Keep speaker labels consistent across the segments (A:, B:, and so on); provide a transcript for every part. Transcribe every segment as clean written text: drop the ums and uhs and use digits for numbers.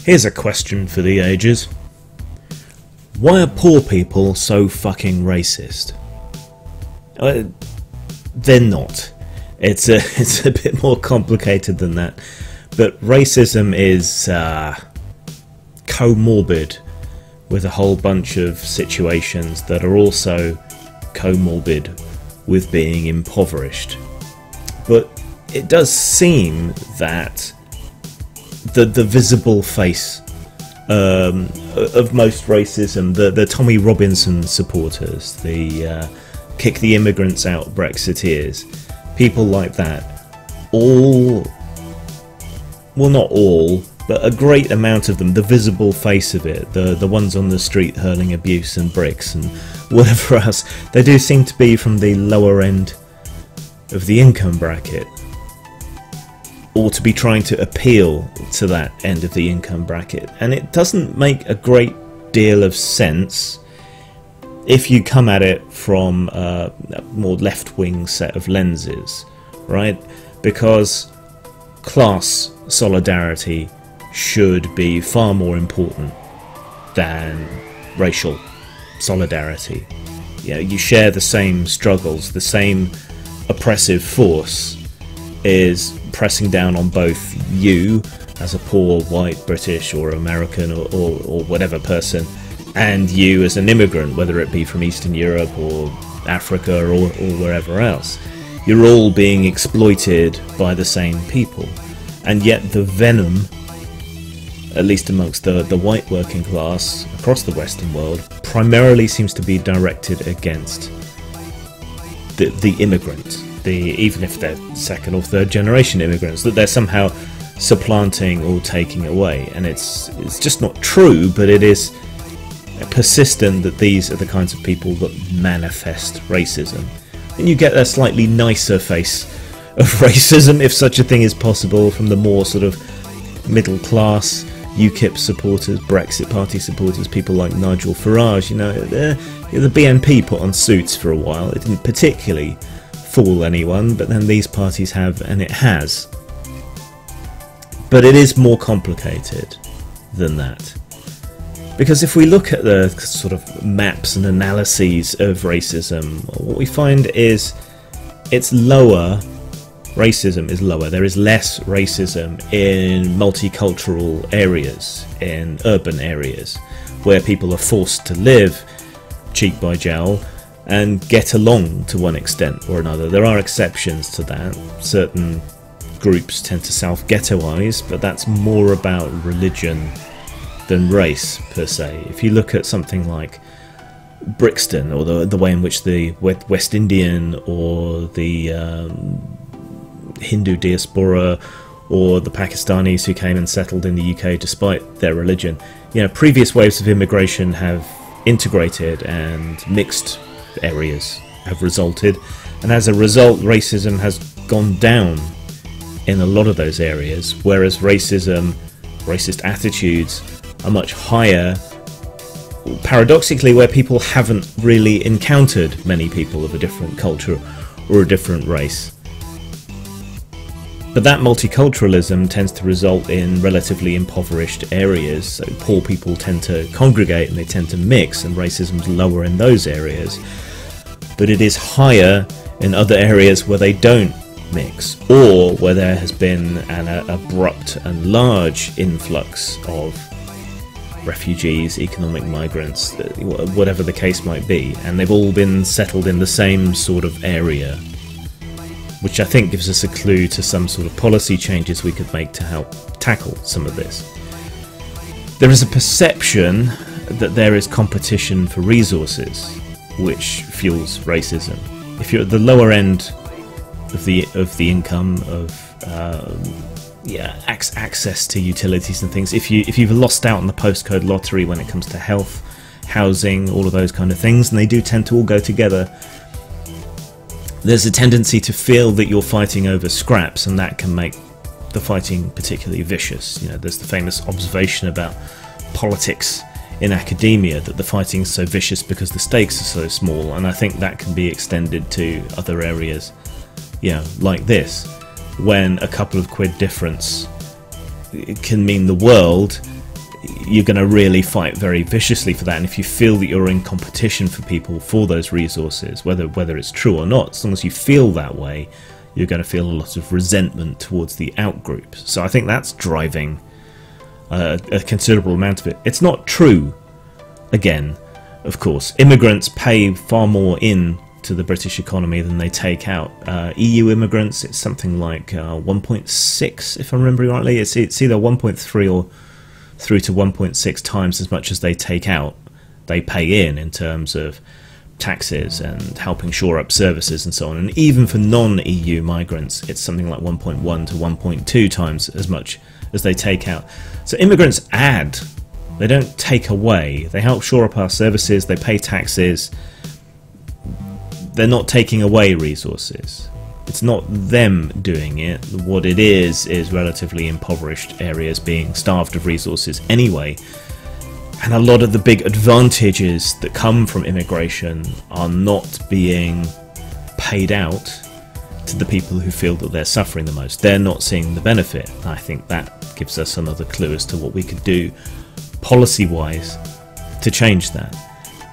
A: Here's a question for the ages. Why are poor people so fucking racist? They're not. It's a bit more complicated than that. But racism is comorbid with a whole bunch of situations that are also comorbid with being impoverished. But it does seem that the visible face of most racism, the Tommy Robinson supporters, the kick the immigrants out Brexiteers, people like that, all, well, not all, but a great amount of them, the visible face of it, the ones on the street hurling abuse and bricks and whatever else, they do seem to be from the lower end of the income bracket, or to be trying to appeal to that end of the income bracket. And it doesn't make a great deal of sense if you come at it from a more left-wing set of lenses, right? Because class solidarity should be far more important than racial solidarity. You know, you share the same struggles, the same oppressive force is pressing down on both you as a poor white British or American or whatever person, and you as an immigrant, whether it be from Eastern Europe or Africa or wherever else. You're all being exploited by the same people, and yet the venom, at least amongst the white working class across the Western world, primarily seems to be directed against the immigrant, even if they're second or third generation immigrants, that they're somehow supplanting or taking away. And it's just not true, but it is persistent that these are the kinds of people that manifest racism. And you get a slightly nicer face of racism, if such a thing is possible, from the more sort of middle class UKIP supporters, Brexit Party supporters, people like Nigel Farage. You know, the BNP put on suits for a while. It didn't particularly fool anyone, but then these parties have, and it has. But it is more complicated than that. Because if we look at the sort of maps and analyses of racism, what we find is it's lower. Racism is lower. There is less racism in multicultural areas, in urban areas, where people are forced to live cheek by jowl and get along to one extent or another. There are exceptions to that. Certain groups tend to self-ghettoise, but that's more about religion than race per se. If you look at something like Brixton, or the way in which the West Indian or the Hindu diaspora or the Pakistanis who came and settled in the UK despite their religion, you know, previous waves of immigration have integrated and mixed areas have resulted, and as a result racism has gone down in a lot of those areas, whereas racist attitudes are much higher, paradoxically, where people haven't really encountered many people of a different culture or a different race. But that multiculturalism tends to result in relatively impoverished areas, so poor people tend to congregate and they tend to mix, and racism's lower in those areas. But it is higher in other areas where they don't mix, or where there has been an abrupt and large influx of refugees, economic migrants, whatever the case might be, and they've all been settled in the same sort of area, which I think gives us a clue to some sort of policy changes we could make to help tackle some of this. There is a perception that there is competition for resources, which fuels racism. If you're at the lower end of the income, of access to utilities and things, if you've lost out on the postcode lottery when it comes to health, housing, all of those kind of things, and they do tend to all go together, there's a tendency to feel that you're fighting over scraps, and that can make the fighting particularly vicious. You know, there's the famous observation about politics in academia, that the fighting's so vicious because the stakes are so small, and I think that can be extended to other areas, you know, like this, when a couple of quid difference can mean the world you're going to really fight very viciously for that. And if you feel that you're in competition for people for those resources, whether it's true or not, as long as you feel that way, you're going to feel a lot of resentment towards the outgroup. So I think that's driving a considerable amount of it. It's not true, again, of course. Immigrants pay far more in to the British economy than they take out. EU immigrants, it's something like 1.6, if I remember rightly. It's either 1.3 or through to 1.6 times as much as they take out, they pay in terms of taxes and helping shore up services and so on. And even for non-EU migrants, it's something like 1.1 to 1.2 times as much as they take out. So immigrants add, they don't take away. They help shore up our services, they pay taxes. They're not taking away resources. It's not them doing it. What it is relatively impoverished areas being starved of resources anyway. And a lot of the big advantages that come from immigration are not being paid out to the people who feel that they're suffering the most. They're not seeing the benefit. I think that gives us another clue as to what we could do policy-wise to change that.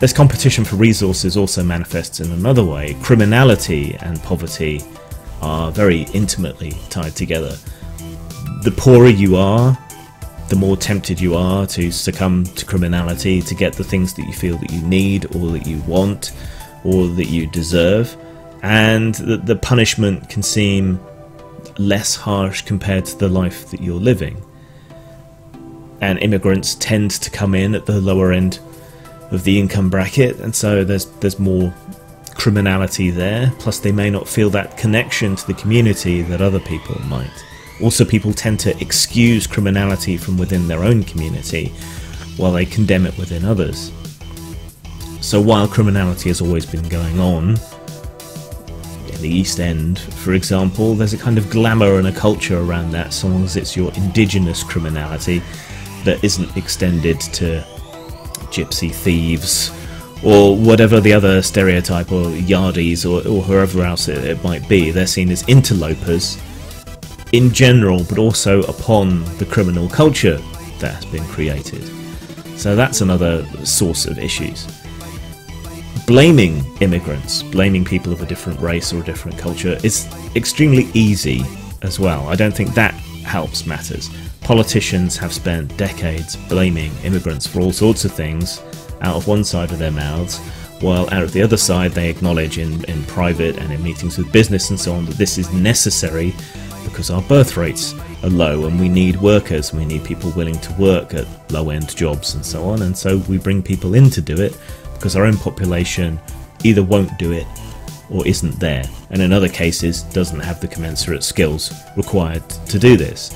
A: This competition for resources also manifests in another way. Criminality and poverty are very intimately tied together. The poorer you are, the more tempted you are to succumb to criminality, to get the things that you feel that you need or that you want or that you deserve, and the punishment can seem less harsh compared to the life that you're living. And immigrants tend to come in at the lower end of the income bracket, and so there's more criminality there, plus they may not feel that connection to the community that other people might. Also, people tend to excuse criminality from within their own community while they condemn it within others. So while criminality has always been going on in the East End, for example, there's a kind of glamour and a culture around that, so long as it's your indigenous criminality that isn't extended to gypsy thieves or whatever the other stereotype, or yardies, or whoever else it might be. They're seen as interlopers in general, but also upon the criminal culture that has been created. So that's another source of issues. Blaming immigrants, blaming people of a different race or a different culture is extremely easy as well. I don't think that helps matters. Politicians have spent decades blaming immigrants for all sorts of things out of one side of their mouths, while out of the other side they acknowledge in private and in meetings with business and so on that this is necessary because our birth rates are low and we need workers, we need people willing to work at low-end jobs and so on, and so we bring people in to do it because our own population either won't do it or isn't there, and in other cases doesn't have the commensurate skills required to do this.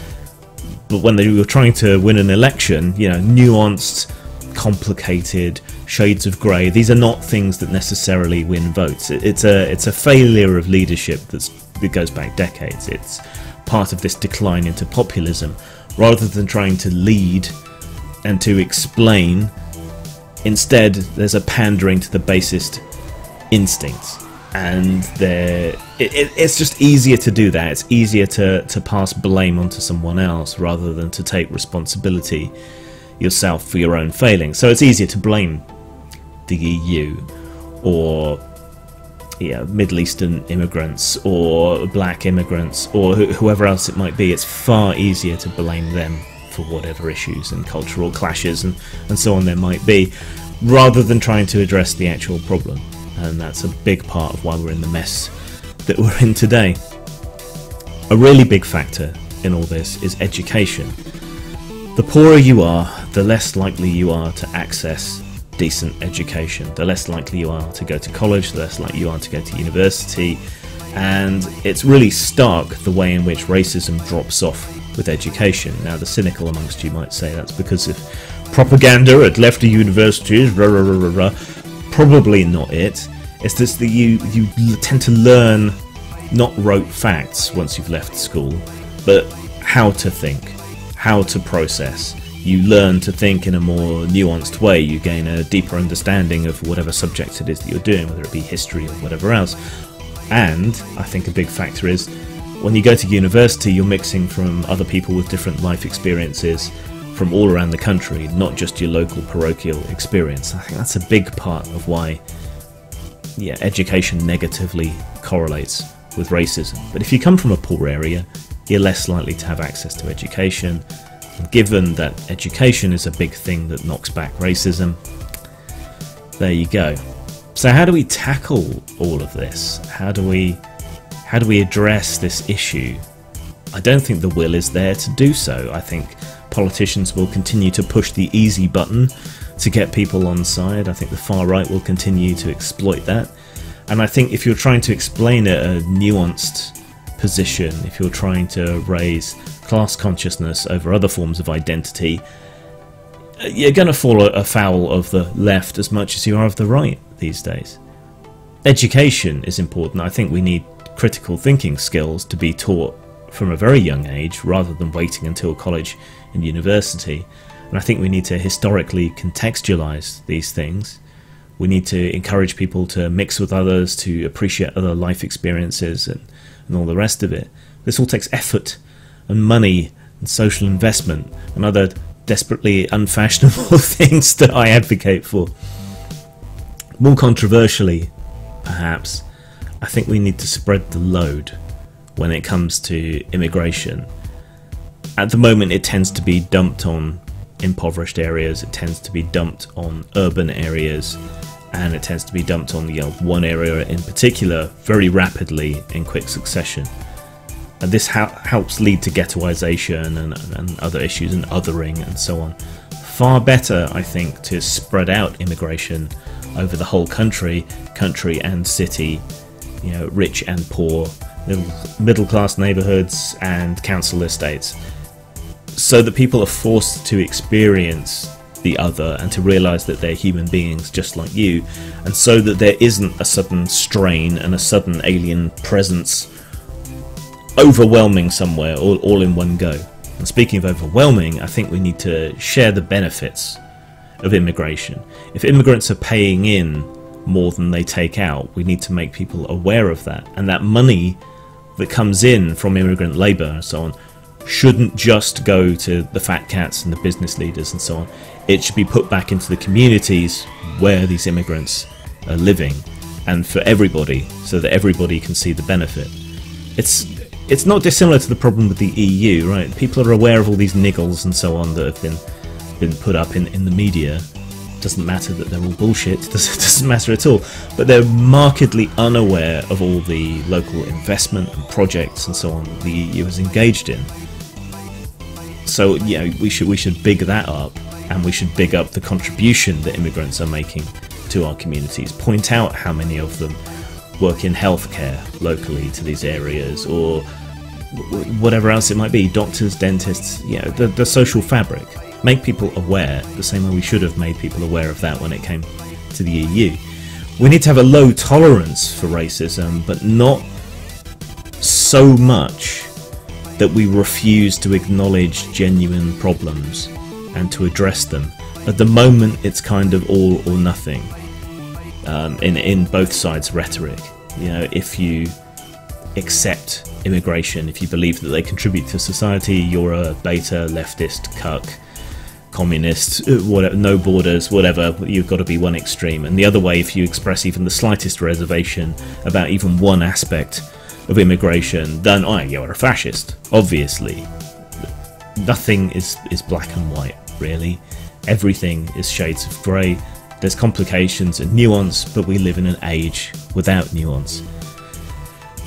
A: But when they were trying to win an election, you know, nuanced, complicated shades of grey, these are not things that necessarily win votes. It's a failure of leadership that goes back decades. It's part of this decline into populism. Rather than trying to lead and to explain, instead there's a pandering to the basest instincts, and it's just easier to do that. It's easier to pass blame onto someone else rather than to take responsibility yourself for your own failings. So it's easier to blame the EU or Middle Eastern immigrants or black immigrants or whoever else it might be. It's far easier to blame them for whatever issues and cultural clashes and so on there might be, rather than trying to address the actual problem. And that's a big part of why we're in the mess that we're in today. A really big factor in all this is education. The poorer you are, the less likely you are to access decent education, the less likely you are to go to college, the less likely you are to go to university, and it's really stark the way in which racism drops off with education. Now, the cynical amongst you might say that's because of propaganda at lefty universities, rah, rah, rah, rah, rah. Probably not it. It's just that you tend to learn not rote facts once you've left school, but how to think, how to process. You learn to think in a more nuanced way. You gain a deeper understanding of whatever subject it is that you're doing, whether it be history or whatever else. And I think a big factor is when you go to university, you're mixing from other people with different life experiences, from all around the country, not just your local parochial experience. I think that's a big part of why education negatively correlates with racism. But if you come from a poor area, you're less likely to have access to education. And given that education is a big thing that knocks back racism, there you go. So how do we tackle all of this? How do we address this issue? I don't think the will is there to do so. I think politicians will continue to push the easy button to get people on side. I think the far right will continue to exploit that. And I think if you're trying to explain a nuanced position, if you're trying to raise class consciousness over other forms of identity, you're going to fall afoul of the left as much as you are of the right these days. Education is important. I think we need critical thinking skills to be taught from a very young age rather than waiting until college and university. And I think we need to historically contextualize these things. We need to encourage people to mix with others, to appreciate other life experiences and all the rest of it. This all takes effort and money and social investment and other desperately unfashionable things that I advocate for. More controversially, perhaps, I think we need to spread the load when it comes to immigration. At the moment it tends to be dumped on impoverished areas, it tends to be dumped on urban areas, and it tends to be dumped on one area in particular very rapidly in quick succession. And this helps lead to ghettoization and other issues and othering and so on. Far better, I think, to spread out immigration over the whole country and city, rich and poor, middle class neighbourhoods and council estates, so that people are forced to experience the other and to realise that they're human beings just like you, and so that there isn't a sudden strain and a sudden alien presence overwhelming somewhere all in one go. And speaking of overwhelming, I think we need to share the benefits of immigration. If immigrants are paying in more than they take out, we need to make people aware of that, and that money that comes in from immigrant labour and so on shouldn't just go to the fat cats and the business leaders and so on. It should be put back into the communities where these immigrants are living, and for everybody, so that everybody can see the benefit. It's not dissimilar to the problem with the EU, right? People are aware of all these niggles and so on that have been put up in the media. Doesn't matter that they're all bullshit, doesn't matter at all, but they're markedly unaware of all the local investment and projects and so on that the EU is engaged in. So we should big that up, and we should big up the contribution that immigrants are making to our communities. Point out how many of them work in healthcare locally to these areas, or whatever else it might be, doctors, dentists, the social fabric. Make people aware, the same way we should have made people aware of that when it came to the EU. We need to have a low tolerance for racism, but not so much that we refuse to acknowledge genuine problems and to address them. At the moment it's kind of all or nothing in both sides' rhetoric. If you accept immigration, if you believe that they contribute to society, you're a beta, leftist, cuck, communist, whatever, no borders, whatever. You've got to be one extreme. And the other way, if you express even the slightest reservation about even one aspect of immigration, then you're a fascist, obviously. Nothing is black and white, really. Everything is shades of grey. There's complications and nuance, but we live in an age without nuance.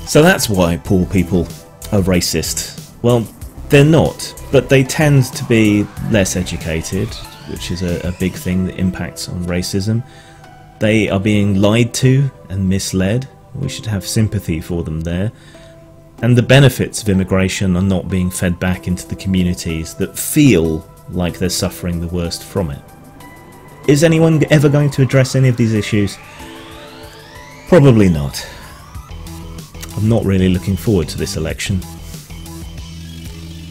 A: So that's why poor people are racist. Well, they're not, but they tend to be less educated, which is a big thing that impacts on racism. They are being lied to and misled. We should have sympathy for them there. And the benefits of immigration are not being fed back into the communities that feel like they're suffering the worst from it. Is anyone ever going to address any of these issues? Probably not. I'm not really looking forward to this election.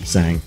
A: Sang.